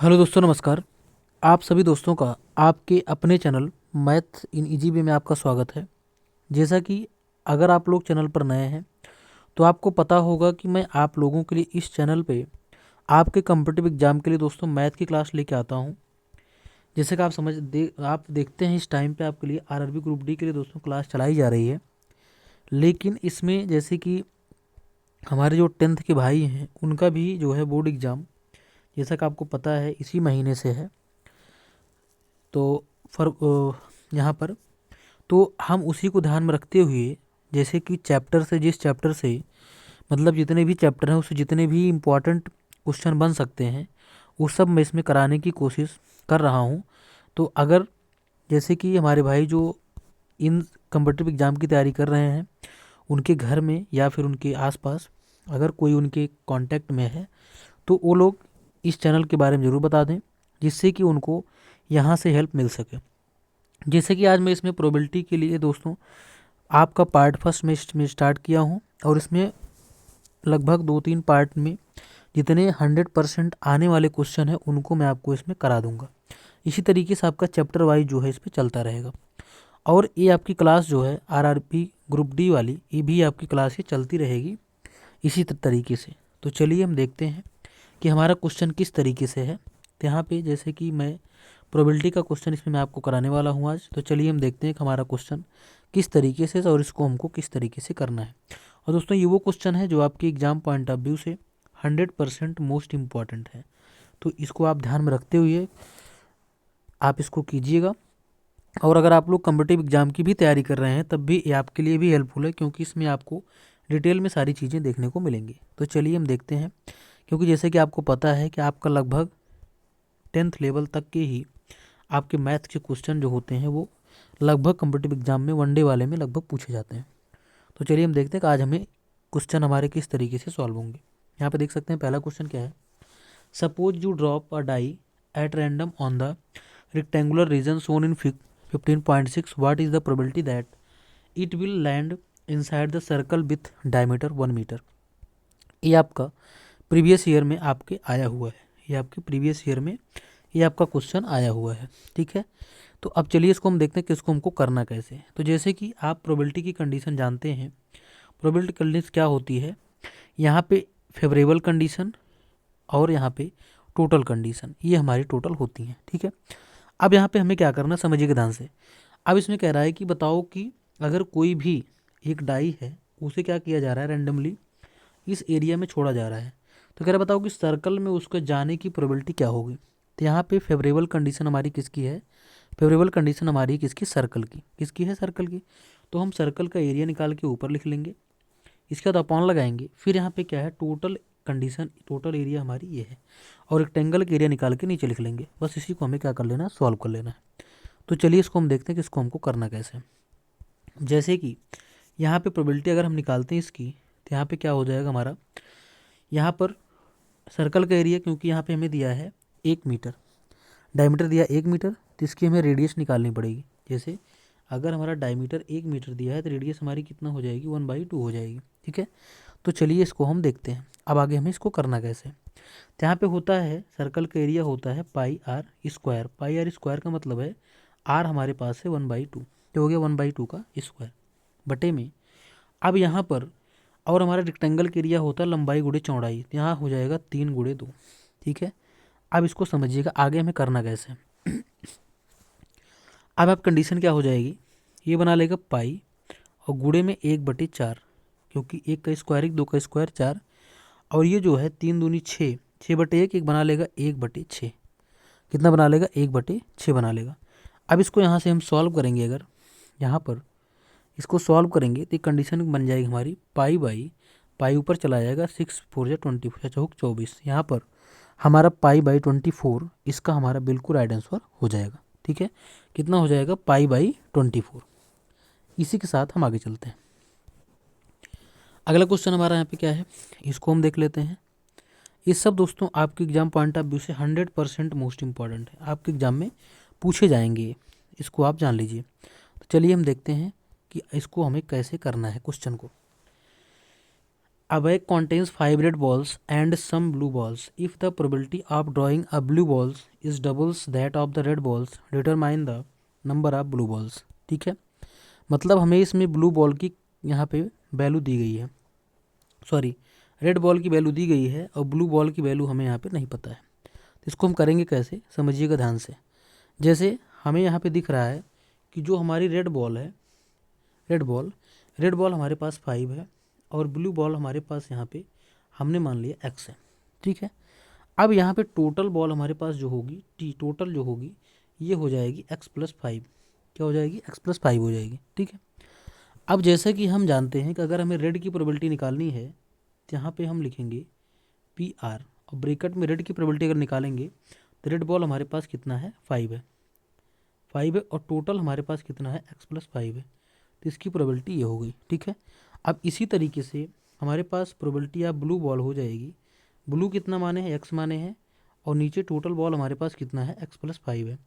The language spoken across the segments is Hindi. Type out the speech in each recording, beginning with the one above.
हेलो दोस्तों, नमस्कार। आप सभी दोस्तों का आपके अपने channel math in easy way में आपका स्वागत है। जैसा कि अगर आप लोग चैनल पर नए हैं तो आपको पता होगा कि मैं आप लोगों के लिए इस चैनल पे आपके कम्पिटिटिव एग्जाम के लिए दोस्तों मैथ की क्लास लेके आता हूँ। जैसे कि आप देखते हैं इस टाइम पे आपके लिए आरआरबी ग्रुप डी के लिए दोस्तों क्लास चलाई जा रही है। लेकिन इसमें जैसे कि हमारे जो 10th के भाई हैं उनका भी जो है बोर्ड एग्ज़ाम, जैसा कि आपको पता है, इसी महीने से है। तो यहाँ पर तो हम उसी को ध्यान में रखते हुए, जैसे कि जिस चैप्टर से मतलब जितने भी चैप्टर हैं उससे जितने भी इम्पोर्टेंट क्वेश्चन बन सकते हैं उस सब मैं इसमें कराने की कोशिश कर रहा हूँ। तो अगर जैसे कि हमारे भाई जो इन कम्पिटिटिव एग्ज़ाम की तैयारी कर रहे हैं उनके घर में या फिर उनके आसपास अगर कोई उनके कांटेक्ट में है तो वो लोग इस चैनल के बारे में ज़रूर बता दें, जिससे कि उनको यहाँ से हेल्प मिल सके। जैसे कि आज मैं इसमें प्रोबेबिलिटी के लिए दोस्तों आपका पार्ट फर्स्ट में स्टार्ट किया हूँ और इसमें लगभग 2-3 पार्ट में जितने 100% आने वाले क्वेश्चन हैं उनको मैं आपको इसमें करा दूंगा। इसी तरीके से आपका चैप्टर वाइज जो है इस पर चलता रहेगा। और ये आपकी क्लास जो है आरआरबी ग्रुप डी वाली, ये भी आपकी क्लास ये चलती रहेगी इसी तरीके से। तो चलिए हम देखते हैं कि हमारा क्वेश्चन किस तरीके से है। तो यहाँ पे जैसे कि मैं प्रोबेबिलिटी का क्वेश्चन इसमें मैं आपको कराने वाला हूँ आज। तो चलिए हम देखते हैं कि हमारा क्वेश्चन किस तरीके से और इसको हमको किस तरीके से करना है। और दोस्तों ये वो क्वेश्चन है जो आपके एग्जाम पॉइंट ऑफ व्यू से 100% मोस्ट इम्पॉर्टेंट है। तो इसको आप ध्यान में रखते हुए आप इसको कीजिएगा। और अगर आप लोग कम्पिटिटिव एग्जाम की भी तैयारी कर रहे हैं तब भी ये आपके लिए भी हेल्पफुल है, क्योंकि इसमें आपको डिटेल में सारी चीज़ें देखने को मिलेंगी। तो चलिए हम देखते हैं, क्योंकि जैसे कि आपको पता है कि आपका लगभग 10th लेवल तक के ही आपके मैथ के क्वेश्चन जो होते हैं वो लगभग कम्पिटिटिव एग्जाम में वनडे वाले में लगभग पूछे जाते हैं। तो चलिए हम देखते हैं कि आज हमें क्वेश्चन हमारे किस तरीके से सॉल्व होंगे। यहाँ पे देख सकते हैं पहला क्वेश्चन क्या है। Suppose you drop a die at random on the rectangular region shown in 15.6, what is the probability that it will land inside the circle with diameter 1 metre. ये आपका प्रीवियस ईयर में आपके आया हुआ है, ये आपके प्रीवियस ईयर में ये आपका क्वेश्चन आया हुआ है। ठीक है, तो अब चलिए इसको हम देखते हैं कि इसको हमको करना कैसे है। तो जैसे कि आप प्रोबेबिलिटी की कंडीशन जानते हैं, प्रोबेबिलिटी कंडीशन क्या होती है, यहाँ पे फेवरेबल कंडीशन और यहाँ पे टोटल कंडीशन, ये हमारी टोटल होती हैं। ठीक है, अब यहाँ पे हमें क्या करना है समझिएगा ध्यान से। अब इसमें कह रहा है कि बताओ कि अगर कोई भी एक डाई है उसे क्या किया जा रहा है, रैंडमली इस एरिया में छोड़ा जा रहा है। तो कह रहा है बताओ कि सर्कल में उसके जाने की प्रोबेबिलिटी क्या होगी। तो यहाँ पे फेवरेबल कंडीशन हमारी किसकी है, फेवरेबल कंडीशन हमारी किसकी, सर्कल की। किसकी है, सर्कल की। तो हम सर्कल का एरिया निकाल के ऊपर लिख लेंगे, इसके बाद अपॉन लगाएंगे। फिर यहाँ पे क्या है, टोटल कंडीशन, टोटल एरिया हमारी ये है, और रेक्टेंगल का एरिया निकाल के नीचे लिख लेंगे। बस इसी को हमें क्या कर लेना है, सॉल्व कर लेना है। तो चलिए इसको हम देखते हैं कि इसको हमको करना कैसे है। जैसे कि यहाँ पे प्रोबेबिलिटी अगर हम निकालते हैं इसकी, तो यहाँ पे क्या हो जाएगा हमारा, यहाँ पर सर्कल का एरिया, क्योंकि यहाँ पे हमें दिया है 1 मीटर, डायमीटर दिया 1 मीटर, तो इसकी हमें रेडियस निकालनी पड़ेगी। जैसे अगर हमारा डायमीटर 1 मीटर दिया है तो रेडियस हमारी कितना हो जाएगी, 1/2 हो जाएगी। ठीक है, तो चलिए इसको हम देखते हैं अब आगे हमें इसको करना कैसे। तो यहाँ पे होता है सर्कल का एरिया होता है pi r square. Pi r square का मतलब है आर हमारे पास है 1/2, तो हो गया 1/2 का स्क्वायर बटे में। अब यहाँ पर और हमारा रेक्टेंगल का एरिया होता है लंबाई गुणे चौड़ाई, तो यहाँ हो जाएगा 3 × 2। ठीक है, अब इसको समझिएगा आगे हमें करना कैसे। अब आप कंडीशन क्या हो जाएगी, ये बना लेगा पाई और गुणे में 1/4, क्योंकि 1 का स्क्वायर 1, 2 का स्क्वायर 4, और ये जो है 3 दूनी 6, 6/1, एक बना लेगा 1/6। कितना बना लेगा, 1/6 बना लेगा। अब इसको यहाँ से हम सॉल्व करेंगे, अगर यहाँ पर इसको सॉल्व करेंगे तो कंडीशन बन जाएगी हमारी पाई बाई पाई ऊपर चला जाएगा, 6 4 या 24 चौक 24, यहाँ पर हमारा पाई/24 इसका हमारा बिल्कुल राइट आंसर हो जाएगा। ठीक है, कितना हो जाएगा, पाई/24। इसी के साथ हम आगे चलते हैं। अगला क्वेश्चन हमारा यहाँ पे क्या है, इसको हम देख लेते हैं। ये सब दोस्तों आपके एग्जाम पॉइंट ऑफ व्यू से 100% मोस्ट इंपॉर्टेंट है, आपके एग्जाम में पूछे जाएंगे, इसको आप जान लीजिए। तो चलिए हम देखते हैं कि इसको हमें कैसे करना है क्वेश्चन को। A bag contains 5 red balls and some blue balls. If the probability of drawing a blue balls is doubles that of the red balls, determine the number of blue balls. ठीक है, मतलब हमें इसमें ब्लू बॉल की यहाँ पे वैल्यू दी गई है, सॉरी रेड बॉल की वैल्यू दी गई है और ब्लू बॉल की वैल्यू हमें यहाँ पे नहीं पता है। तो इसको हम करेंगे कैसे, समझिएगा ध्यान से। जैसे हमें यहाँ पे दिख रहा है कि जो हमारी रेड बॉल है, रेड बॉल हमारे पास 5 है और ब्लू बॉल हमारे पास यहाँ पे हमने मान लिया x है। ठीक है, अब यहाँ पे टोटल बॉल हमारे पास जो होगी टोटल जो होगी ये हो जाएगी x+5। क्या हो जाएगी, x+5 हो जाएगी। ठीक है, अब जैसा कि हम जानते हैं कि अगर हमें रेड की प्रोबेबिलिटी निकालनी है तो यहाँ पे हम लिखेंगे PR और ब्रैकेट में रेड की प्रोबेबिलिटी अगर निकालेंगे तो रेड बॉल हमारे पास कितना है, 5 है, 5 है और टोटल हमारे पास कितना है, x+5 है। तो इसकी प्रोबेबिलिटी ये हो गई। ठीक है, अब इसी तरीके से हमारे पास प्रोबेबिलिटी ऑफ ब्लू बॉल हो जाएगी। ब्लू कितना माने हैं, x माने हैं और नीचे टोटल बॉल हमारे पास कितना है, x+5 है।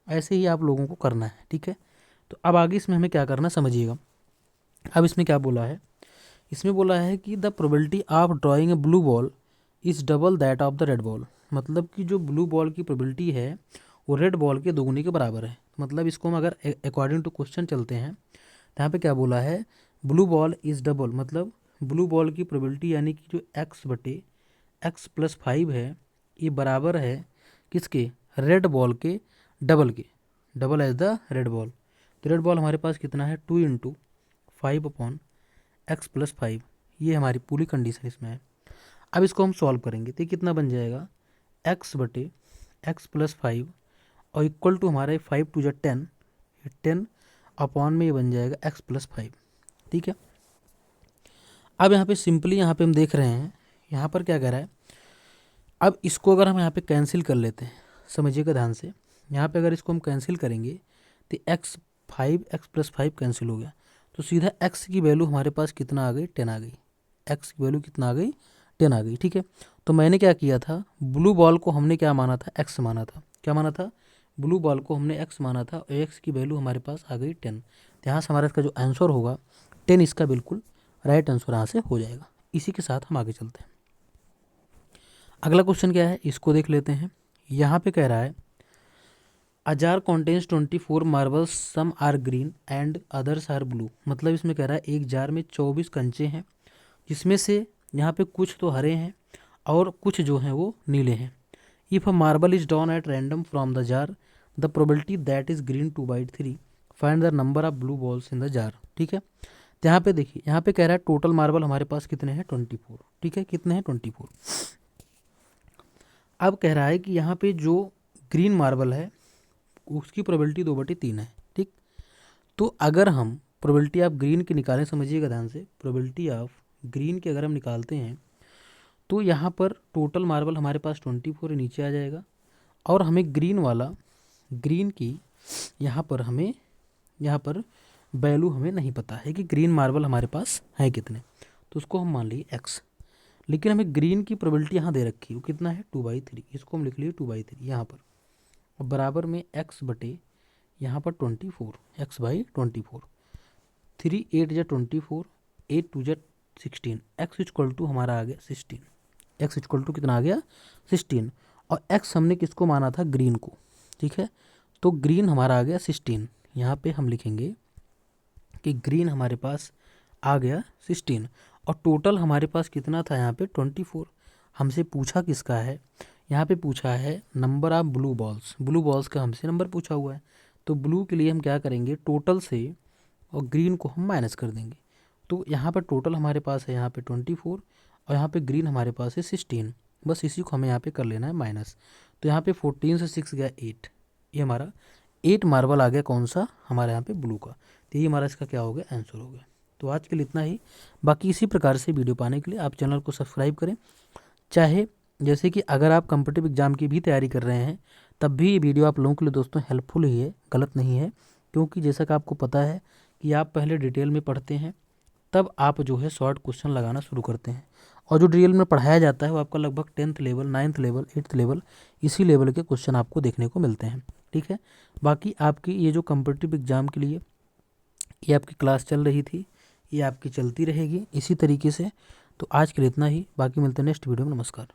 ऐसे ही आप लोगों को करना है। ठीक है, तो अब आगे इसमें हमें क्या करना समझिएगा। अब इसमें क्या बोला है, इसमें बोला है कि the probability of drawing A blue ball is double that of the red ball. मतलब कि जो ब्लू बॉल की प्रोबेबिलिटी है वो रेड बॉल के दोगुनी के बराबर है। मतलब इसको हम अगर अकॉर्डिंग टू क्वेश्चन चलते हैं तो यहाँ पे क्या बोला है, ब्लू बॉल इज़ डबल, मतलब ब्लू बॉल की प्रोबेबिलिटी यानी कि जो x/x+5 है ये बराबर है किसके, रेड बॉल के डबल के, double as the red ball. तो रेड बॉल हमारे पास कितना है, 2 × 5/x+5। ये हमारी पूरी कंडीशन इसमें है। अब इसको हम सॉल्व करेंगे तो कितना बन जाएगा, x/x+5 और इक्वल टू हमारे 5 × 10, 10 अपॉन में ये बन जाएगा x+5। ठीक है, अब यहाँ पे सिंपली यहाँ पे हम देख रहे हैं यहाँ पर क्या कह रहा है। अब इसको अगर हम यहाँ पे कैंसिल कर लेते हैं, समझिएगा ध्यान से, यहाँ पे अगर इसको हम कैंसिल करेंगे तो x+5 कैंसिल हो गया, तो सीधा x की वैल्यू हमारे पास कितना आ गई, 10 आ गई। x की वैल्यू कितना आ गई, 10 आ गई। ठीक है, तो मैंने क्या किया था, ब्लू बॉल को हमने क्या माना था, x माना था। क्या माना था, ब्लू बॉल को हमने x माना था और x की वैल्यू हमारे पास आ गई 10। तो यहाँ से हमारा इसका जो आंसर होगा 10, इसका बिल्कुल राइट आंसर यहाँ से हो जाएगा। इसी के साथ हम आगे चलते हैं। अगला क्वेश्चन क्या है, इसको देख लेते हैं। यहाँ पे कह रहा है a jar contains 24 marbles, some are green and others are blue. मतलब इसमें कह रहा है एक जार में 24 कंचे हैं जिसमें से यहाँ पे कुछ तो हरे हैं और कुछ जो हैं वो नीले हैं। If a marble is drawn at random from the jar, the probability that is green 2/3, find the number of blue balls in the jar. ठीक है, तो यहाँ पे देखिए, यहाँ पे कह रहा है टोटल मार्बल हमारे पास कितने हैं, 24। ठीक है, कितने हैं, 24। अब कह रहा है कि यहाँ पे जो ग्रीन मार्बल है उसकी प्रोबेबिलिटी 2/3 है। ठीक, तो अगर हम प्रोबेबिलिटी ऑफ ग्रीन की निकालें, समझिएगा ध्यान से, प्रोबेबिलिटी ऑफ ग्रीन की अगर हम निकालते हैं तो यहाँ पर टोटल मार्बल हमारे पास 24 नीचे आ जाएगा और हमें ग्रीन की यहाँ पर वैल्यू हमें नहीं पता है कि ग्रीन मार्बल हमारे पास है कितने, तो उसको हम मान लिए x। लेकिन हमें ग्रीन की प्रोबेबिलिटी यहाँ दे रखी है, वो कितना है, 2/3। इसको हम लिख लिए 2/3 यहाँ पर, और बराबर में x बटे यहाँ पर 24, x/24। 3 8 जा 24, 8 2 जा 16, x इक्वल टू हमारा आ गया 16। x इक्वल टू कितना आ गया, 16। और x हमने किसको माना था, ग्रीन को। ठीक है, तो ग्रीन हमारा आ गया 16। यहाँ पे हम लिखेंगे कि ग्रीन हमारे पास आ गया 16 और टोटल हमारे पास कितना था यहाँ पे 24। हमसे पूछा किसका है, यहाँ पे पूछा है number of blue balls. Blue balls का हमसे नंबर पूछा हुआ है, तो ब्लू के लिए हम क्या करेंगे, टोटल से और ग्रीन को हम माइनस कर देंगे। तो यहाँ पर टोटल हमारे पास है यहाँ पे 24 और यहाँ पे ग्रीन हमारे पास है 16। बस इसी को हमें यहाँ पे कर लेना है माइनस। तो यहाँ पे 14 से 6 गया 8, ये हमारा 8 मार्बल आ गया, कौन सा, हमारे यहाँ पे ब्लू का। तो ये हमारा इसका क्या हो गया, आंसर हो गया। तो आज के लिए इतना ही। बाकी इसी प्रकार से वीडियो पाने के लिए आप चैनल को सब्सक्राइब करें। चाहे जैसे कि अगर आप कॉम्पिटिटिव एग्जाम की भी तैयारी कर रहे हैं तब भी ये वीडियो आप लोगों के लिए दोस्तों हेल्पफुल ही है, गलत नहीं है। क्योंकि जैसा कि आपको पता है कि आप पहले डिटेल में पढ़ते हैं तब आप जो है शॉर्ट क्वेश्चन लगाना शुरू करते हैं, और जो डिटेल में पढ़ाया जाता है वो आपका लगभग 10th level, 9th level, 8th level, इसी लेवल के क्वेश्चन आपको देखने को मिलते हैं। ठीक है, बाकी आपकी ये जो कॉम्पिटिटिव एग्जाम के लिए ये आपकी क्लास चल रही थी, ये आपकी चलती रहेगी इसी तरीके से। तो आज के लिए इतना ही, बाकी मिलते हैं नेक्स्ट वीडियो में। नमस्कार।